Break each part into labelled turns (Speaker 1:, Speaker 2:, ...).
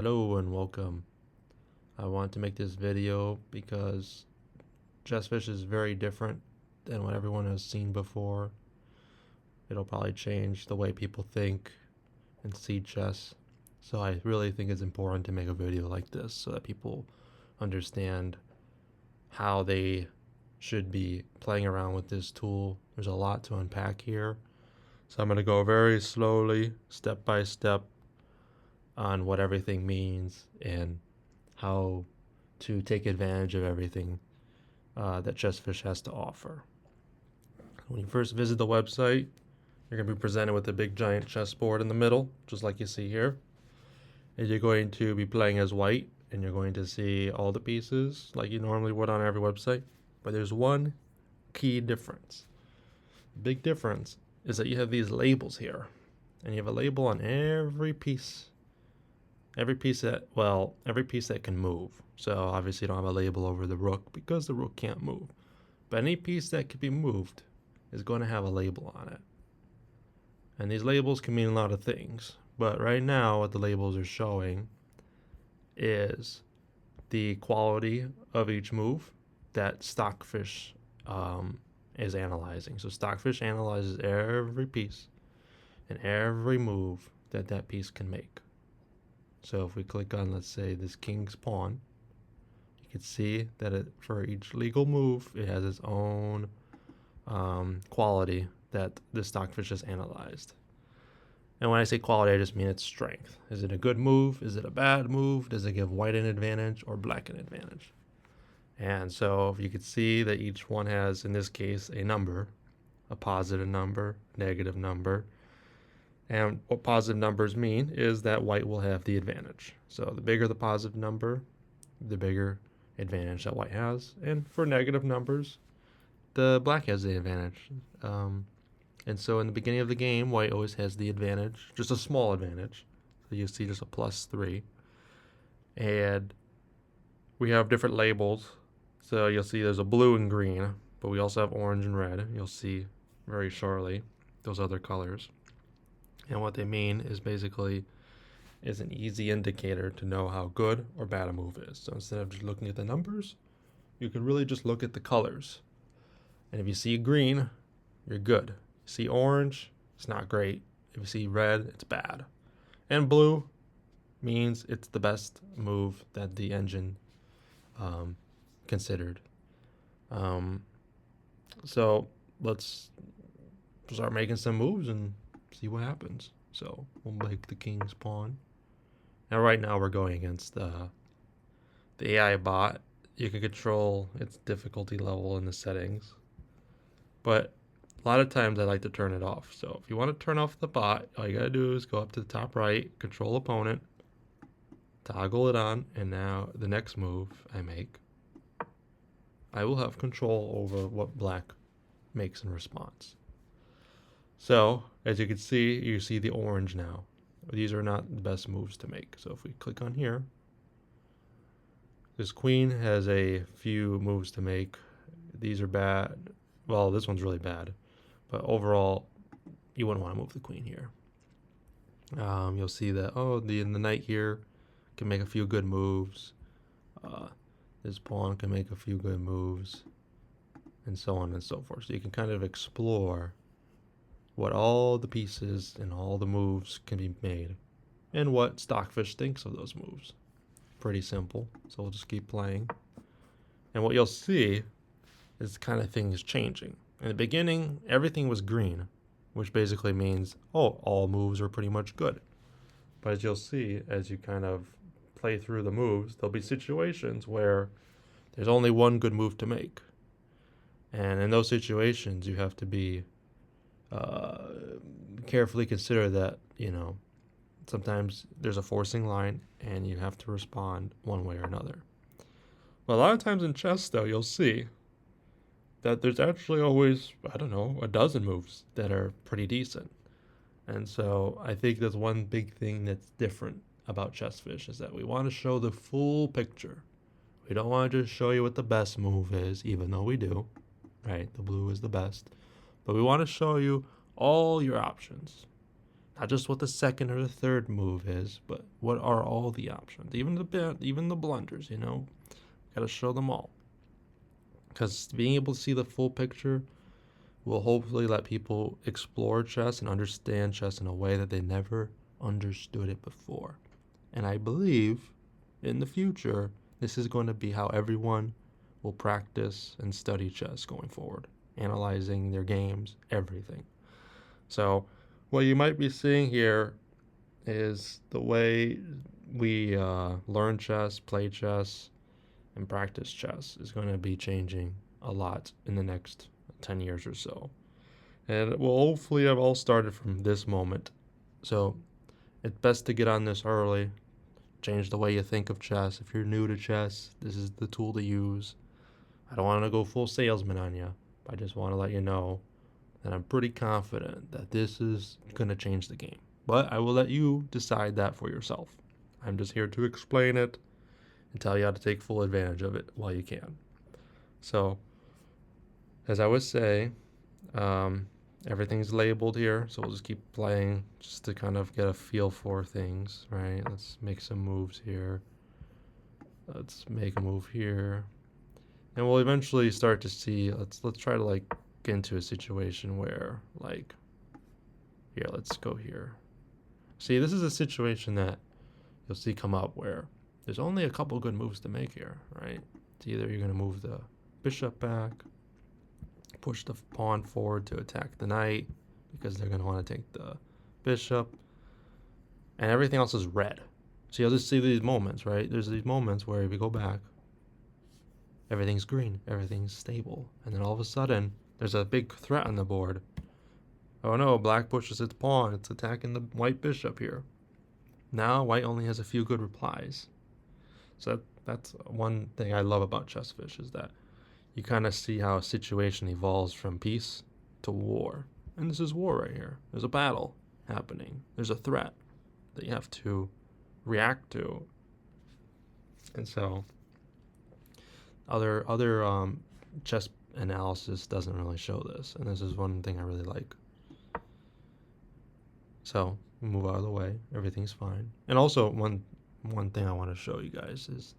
Speaker 1: Hello and welcome. I want to make this video because chessfish is very different than what everyone has seen before. It'll probably change the way people think and see chess. So I really think it's important to make a video like this so that people understand how they should be playing around with this tool. There's a lot to unpack here. So I'm going to go very slowly, step by step, on what everything means and how to take advantage of everything that Chessfish has to offer. When you first visit the website, you're going to be presented with a big giant chessboard in the middle, just like you see here. And you're going to be playing as white, and you're going to see all the pieces like you normally would on every website. But there's one key difference. The big difference is that you have these labels here, and you have a label on every piece. Every piece that can move. So obviously you don't have a label over the rook because the rook can't move. But any piece that can be moved is going to have a label on it. And these labels can mean a lot of things. But right now what the labels are showing is the quality of each move that Stockfish is analyzing. So Stockfish analyzes every piece and every move that that piece can make. So if we click on, let's say, this king's pawn, you can see that for each legal move, it has its own quality that the Stockfish has analyzed. And when I say quality, I just mean its strength. Is it a good move? Is it a bad move? Does it give white an advantage or black an advantage? And so you can see that each one has, in this case, a number, a positive number, negative number. And what positive numbers mean is that white will have the advantage. So the bigger the positive number, the bigger advantage that white has. And for negative numbers, the black has the advantage. And so in the beginning of the game, white always has the advantage, just a small advantage. So you see just a +3. And we have different labels. So you'll see there's a blue and green, but we also have orange and red. You'll see very shortly those other colors. And what they mean is basically is an easy indicator to know how good or bad a move is. So instead of just looking at the numbers, you can really just look at the colors. And if you see green, you're good. You see orange, it's not great. If you see red, it's bad. And blue means it's the best move that the engine considered. So let's start making some moves and see what happens. So we'll make the king's pawn. Now right now we're going against the AI bot. You can control its difficulty level in the settings. But a lot of times I like to turn it off. So if you want to turn off the bot, all you gotta do is go up to the top right, control opponent, toggle it on, and now the next move I make, I will have control over what black makes in response. So, as you can see, you see the orange now. These are not the best moves to make. So if we click on here, this queen has a few moves to make. These are bad. Well, this one's really bad. But overall, you wouldn't want to move the queen here. You'll see that, the knight here can make a few good moves. This pawn can make a few good moves. And so on and so forth. So you can kind of explore what all the pieces and all the moves can be made, and what Stockfish thinks of those moves. Pretty simple. So we'll just keep playing. And what you'll see is kind of things changing. In the beginning, everything was green, which basically means, all moves are pretty much good. But as you'll see, as you kind of play through the moves, there'll be situations where there's only one good move to make. And in those situations, you have to be carefully consider that, sometimes there's a forcing line and you have to respond one way or another. But a lot of times in chess, though, you'll see that there's actually always, a dozen moves that are pretty decent. And so I think that's one big thing that's different about Chessfish is that we want to show the full picture. We don't want to just show you what the best move is, even though we do, right? The blue is the best. But we want to show you all your options. Not just what the second or the third move is, but what are all the options, even the blunders. Got to show them all, because being able to see the full picture will hopefully let people explore chess and understand chess in a way that they never understood it before. And I believe in the future, this is going to be how everyone will practice and study chess going forward, analyzing their games, everything. So, what you might be seeing here is the way we learn chess, play chess, and practice chess is going to be changing a lot in the next 10 years or so. And it will hopefully have all started from this moment. So it's best to get on this early, change the way you think of chess. If you're new to chess, this is the tool to use. I don't want to go full salesman on you, but I just want to let you know that I'm pretty confident that this is going to change the game. But I will let you decide that for yourself. I'm just here to explain it and tell you how to take full advantage of it while you can. So, as I would say, everything's labeled here, so we'll just keep playing just to kind of get a feel for things, right? Let's make some moves here. Let's make a move here. And we'll eventually start to see, let's try to like get into a situation where like, here, let's go here. See, this is a situation that you'll see come up where there's only a couple good moves to make here, right? It's either you're going to move the bishop back, push the pawn forward to attack the knight because they're going to want to take the bishop, and everything else is red. So you'll just see these moments, right? There's these moments where if you go back, everything's green, everything's stable, and then all of a sudden there's a big threat on the board. Oh no, black pushes its pawn, it's attacking the white bishop here. Now white only has a few good replies. So that's one thing I love about ChessFish, is that you kind of see how a situation evolves from peace to war. And this is war right here. There's a battle happening. There's a threat that you have to react to. And so other chess analysis doesn't really show this. And this is one thing I really like. So move out of the way. Everything's fine. And also one thing I want to show you guys is,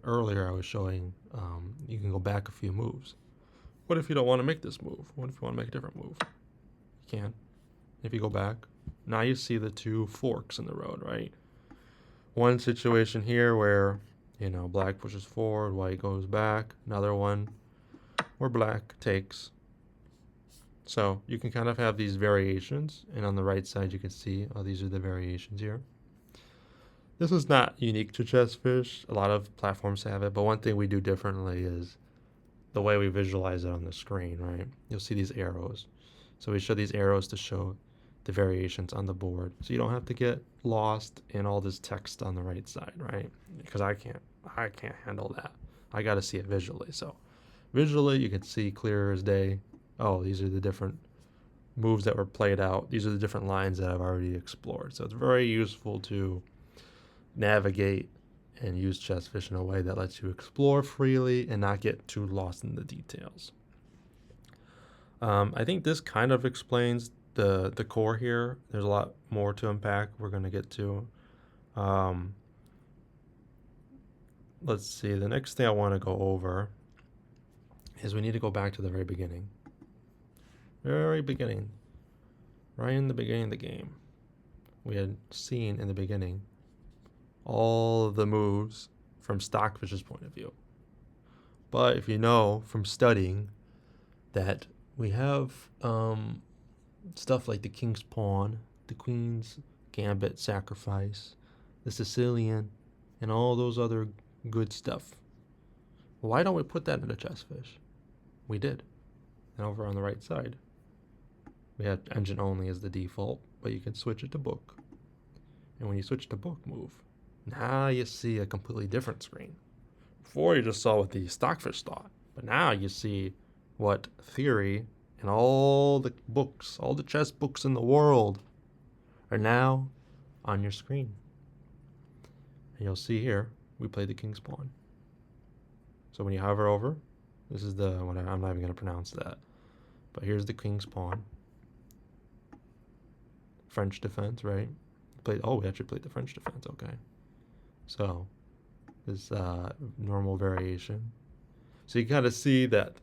Speaker 1: earlier I was showing you can go back a few moves. What if you don't want to make this move? What if you want to make a different move? You can. If you go back, now you see the two forks in the road, right? One situation here where, black pushes forward, white goes back. Another one where black takes. So you can kind of have these variations, and on the right side you can see, these are the variations here. This is not unique to ChessFish. A lot of platforms have it, but one thing we do differently is the way we visualize it on the screen, right? You'll see these arrows. So we show these arrows to show the variations on the board. So you don't have to get lost in all this text on the right side, right? Because I can't handle that. I got to see it visually. So visually you can see clear as day. Oh, these are the different moves that were played out. These are the different lines that I've already explored. So it's very useful to navigate and use ChessFish in a way that lets you explore freely and not get too lost in the details. I think this kind of explains the core here. There's a lot more to unpack we're going to get to. Let's see, the next thing I want to go over is we need to go back to the very beginning. Very beginning. Right in the beginning of the game. We had seen in the beginning all of the moves from Stockfish's point of view. But if you know from studying that we have stuff like the king's pawn, the queen's gambit sacrifice, the Sicilian, and all those other good stuff. Why don't we put that into ChessFish? We did. And over on the right side, we had engine only as the default, but you can switch it to book. And when you switch to book move, now you see a completely different screen. Before you just saw what the Stockfish thought, but now you see what theory and all the books, all the chess books in the world are now on your screen. And you'll see here, we play the king's pawn. So when you hover over, this is the one, I'm not even going to pronounce that, but here's the king's pawn. French defense, right? We actually played the French defense, okay. So, this normal variation. So you kind of see that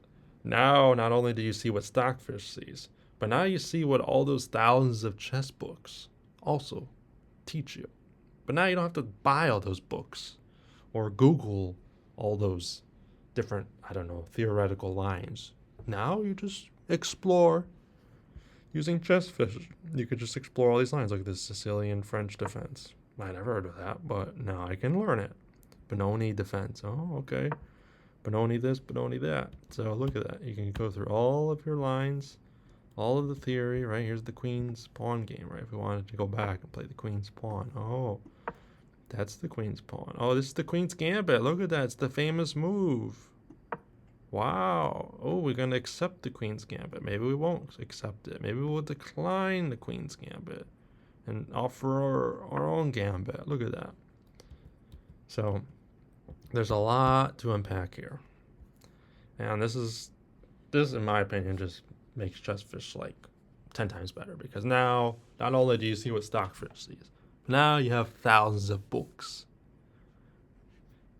Speaker 1: now not only do you see what Stockfish sees, but now you see what all those thousands of chess books also teach you. But now you don't have to buy all those books or Google all those different, theoretical lines. Now you just explore using Chessfish. You could just explore all these lines, like the Sicilian French defense. I never heard of that, but now I can learn it. Benoni defense. Oh, okay. Benoni this, Benoni that. So look at that. You can go through all of your lines, all of the theory, right? Here's the queen's pawn game, right? If we wanted to go back and play the queen's pawn. Oh, that's the queen's pawn. Oh, this is the queen's gambit. Look at that. It's the famous move. Wow. Oh, we're going to accept the queen's gambit. Maybe we won't accept it. Maybe we'll decline the queen's gambit and offer our own gambit. Look at that. So there's a lot to unpack here. And this, in my opinion, just makes Chessfish like 10 times better, because now not only do you see what Stockfish sees, now you have thousands of books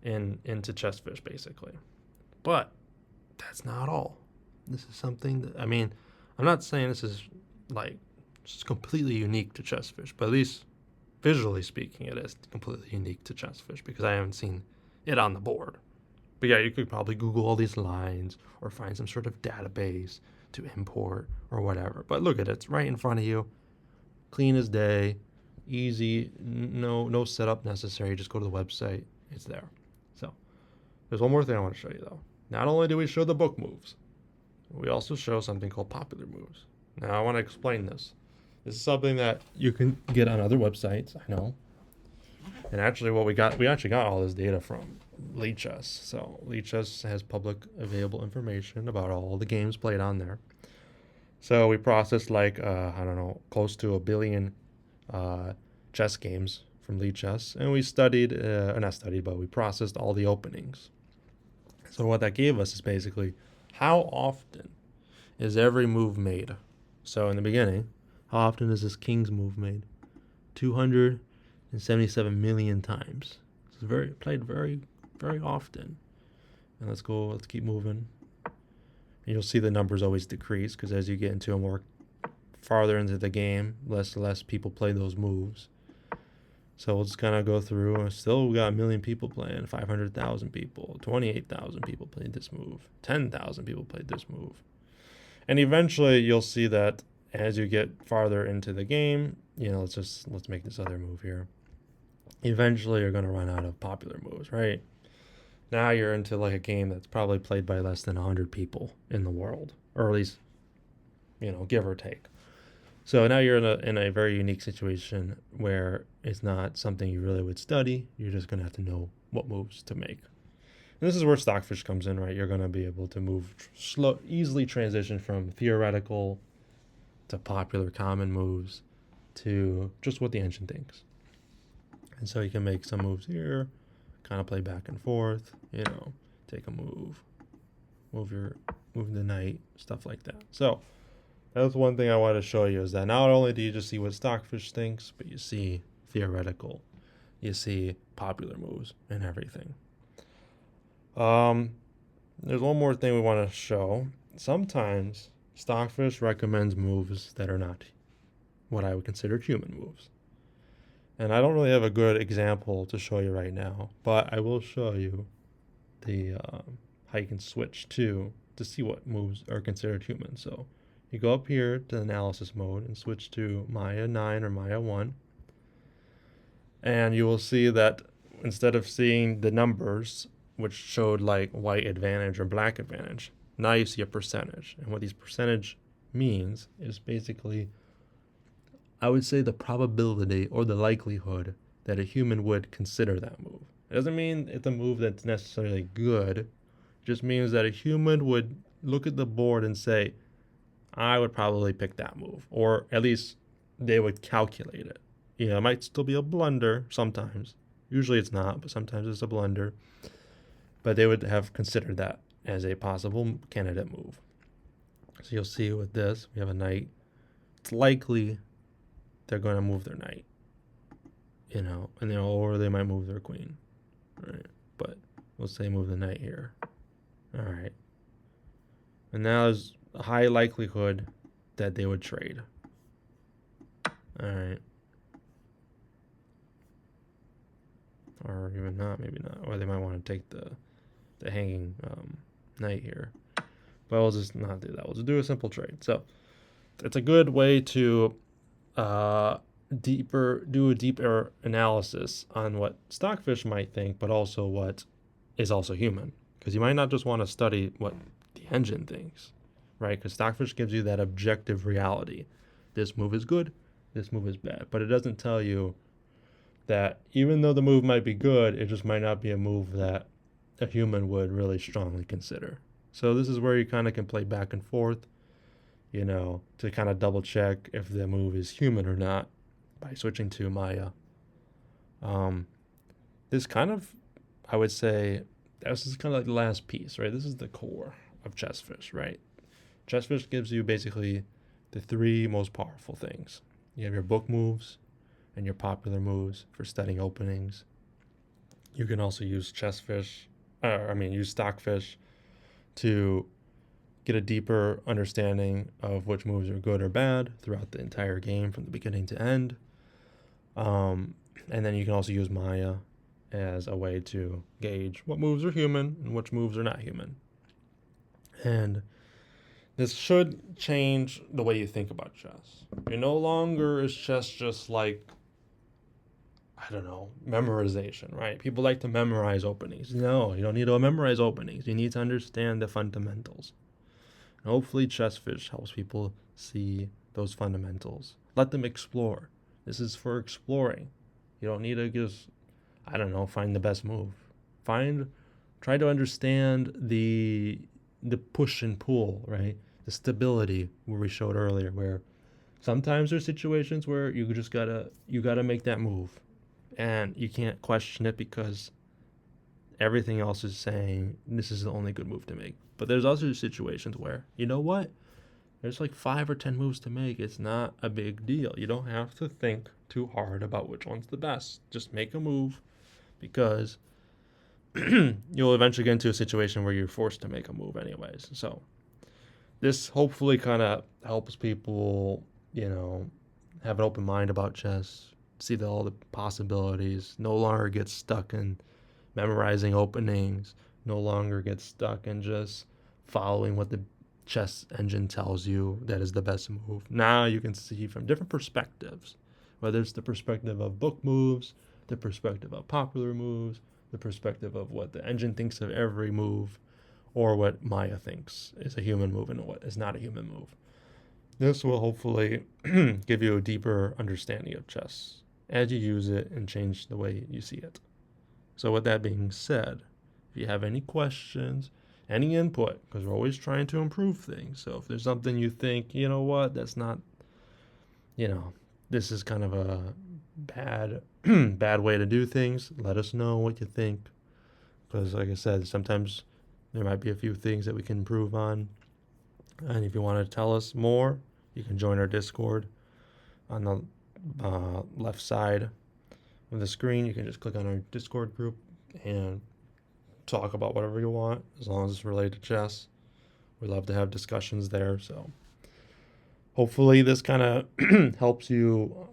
Speaker 1: into Chessfish, basically. But that's not all. This is something that, I'm not saying this is like just completely unique to Chessfish, but at least visually speaking, it is completely unique to Chessfish, because I haven't seen it on the board. But yeah, you could probably Google all these lines or find some sort of database to import or whatever. But look at it, it's right in front of you. Clean as day, easy, no setup necessary. Just go to the website, it's there. So there's one more thing I want to show you though. Not only do we show the book moves, we also show something called popular moves. Now I want to explain this. This is something that you can get on other websites, I know. And actually we actually got all this data from Lichess. So Lichess has public available information about all the games played on there. So we processed close to 1 billion chess games from Lichess, and we we processed all the openings. So what that gave us is basically how often is every move made. So in the beginning, how often is this king's move made? 277 million times. It's played very, very often. And let's keep moving. And you'll see the numbers always decrease, because as you get into a more farther into the game, less people play those moves. So we'll just kind of go through, and still we got 1 million people playing, 500,000 people, 28,000 people played this move, 10,000 people played this move. And eventually you'll see that as you get farther into the game, let's make this other move here. Eventually you're going to run out of popular moves, right? Now you're into like a game that's probably played by less than 100 people in the world, or at least, give or take. So now you're in a very unique situation where it's not something you really would study. You're just going to have to know what moves to make. And this is where Stockfish comes in, right? You're going to be able to easily transition from theoretical to popular common moves to just what the engine thinks. And so you can make some moves here, kind of play back and forth, take a move the knight, stuff like that. So that's one thing I want to show you, is that not only do you just see what Stockfish thinks, but you see theoretical, you see popular moves and everything. There's one more thing we want to show. Sometimes Stockfish recommends moves that are not what I would consider human moves. And I don't really have a good example to show you right now, but I will show you the how you can switch to see what moves are considered human. So you go up here to analysis mode and switch to Maya 9 or Maya 1. And you will see that instead of seeing the numbers, which showed like white advantage or black advantage, now you see a percentage. And what these percentage means is basically, I would say, the probability or the likelihood that a human would consider that move. It doesn't mean it's a move that's necessarily good. It just means that a human would look at the board and say, I would probably pick that move, or at least they would calculate it. It might still be a blunder sometimes. Usually it's not, but sometimes it's a blunder. But they would have considered that as a possible candidate move. So you'll see with this, we have a knight. It's likely they're going to move their knight, and or they might move their queen, right? But let's say move the knight here. All right. And now there's a high likelihood that they would trade. All right. Or even not, maybe not. Or they might want to take the hanging knight here. But we'll just not do that. We'll just do a simple trade. So it's a good way to do a deeper analysis on what Stockfish might think, but also what is also human. Because you might not just want to study what the engine thinks, right? Because Stockfish gives you that objective reality. This move is good, this move is bad. But it doesn't tell you that even though the move might be good, it just might not be a move that a human would really strongly consider. So this is where you kind of can play back and forth, to kind of double check if the move is human or not by switching to Maya. This kind of, I would say, this is kind of like the last piece, right? This is the core of Chessfish, right? Chessfish gives you basically the three most powerful things. You have your book moves and your popular moves for studying openings. You can also use use Stockfish to get a deeper understanding of which moves are good or bad throughout the entire game from the beginning to end. And then you can also use Maya as a way to gauge what moves are human and which moves are not human. And this should change the way you think about chess. No longer is chess just like, memorization, right? People like to memorize openings. No, you don't need to memorize openings. You need to understand the fundamentals. And hopefully Chessfish helps people see those fundamentals. Let them explore. This is for exploring. You don't need to just, find the best move. Try to understand the push and pull, right? The stability where we showed earlier, where sometimes there's situations where you gotta make that move. And you can't question it because everything else is saying this is the only good move to make. But there's also situations where, there's like 5 or 10 moves to make. It's not a big deal. You don't have to think too hard about which one's the best. Just make a move because you'll eventually get into a situation where you're forced to make a move anyways. So this hopefully kind of helps people, have an open mind about chess, see all the possibilities, no longer get stuck in memorizing openings, no longer get stuck in just following what the chess engine tells you that is the best move. Now you can see from different perspectives, whether it's the perspective of book moves, the perspective of popular moves, the perspective of what the engine thinks of every move, or what Maya thinks is a human move and what is not a human move. This will hopefully give you a deeper understanding of chess as you use it and change the way you see it. So with that being said, if you have any questions, any input, because we're always trying to improve things. So if there's something you think, that's not, this is kind of a bad way to do things, let us know what you think. Because like I said, sometimes there might be a few things that we can improve on. And if you want to tell us more, you can join our Discord on the left side of the screen. You can just click on our Discord group and talk about whatever you want, as long as it's related to chess. We love to have discussions there. So hopefully this kind of helps you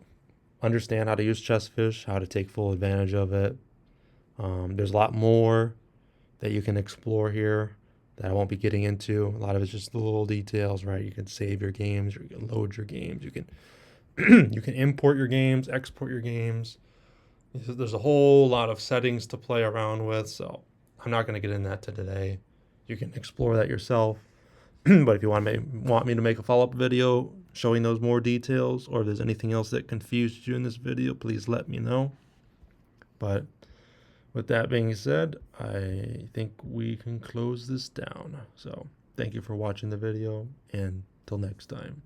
Speaker 1: understand how to use Chessfish, how to take full advantage of it. There's a lot more that you can explore here that I won't be getting into. A lot of it's just the little details, right? You can save your games, or you can load your games, you can you can import your games, export your games. There's a whole lot of settings to play around with, so I'm not going to get into that today. You can explore that yourself. But if you want me to make a follow-up video showing those more details, or if there's anything else that confused you in this video, please let me know. But with that being said, I think we can close this down. So thank you for watching the video, and till next time.